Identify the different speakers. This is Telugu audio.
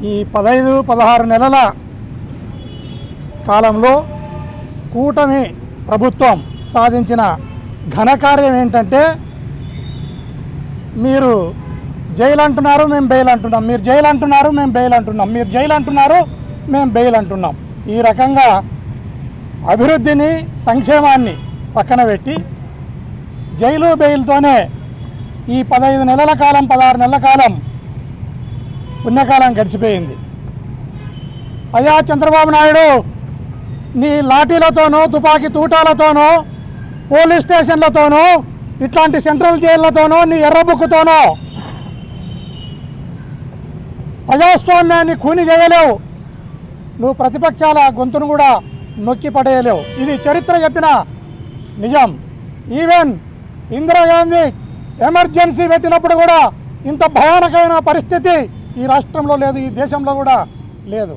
Speaker 1: ఈ 15-16 నెలల కాలంలో కూటమి ప్రభుత్వం సాధించిన ఘనకార్యం ఏంటంటే, మీరు జైలు అంటున్నారు, మేము బెయిల్ అంటున్నాం, మీరు జైలు అంటున్నారు, మేము బెయిల్ అంటున్నాం, మీరు జైలు అంటున్నారు, మేము బెయిల్ అంటున్నాం. ఈ రకంగా అభివృద్ధిని, సంక్షేమాన్ని పక్కన పెట్టి జైలు బెయిల్తోనే ఈ 15 నెలల కాలం, 16 నెలల కాలం పుణ్యకాలం గడిచిపోయింది. అయ్యా చంద్రబాబు నాయుడు, నీ లాఠీలతోనో, తుపాకీ తూటాలతోనో, పోలీస్ స్టేషన్లతోనో, ఇట్లాంటి సెంట్రల్ జైళ్లతోనో, నీ ఎర్రబుక్కుతోనో ప్రజాస్వామ్యాన్ని ఖూని చేయలేవు. నువ్వు ప్రతిపక్షాల గొంతును కూడా నొక్కి పడేయలేవు. ఇది చరిత్ర చెప్పిన నిజం. ఈవెన్ ఇందిరాగాంధీ ఎమర్జెన్సీ పెట్టినప్పుడు కూడా ఇంత భయానకమైన పరిస్థితి ఈ రాష్ట్రంలో లేదు, ఈ దేశంలో కూడా లేదు.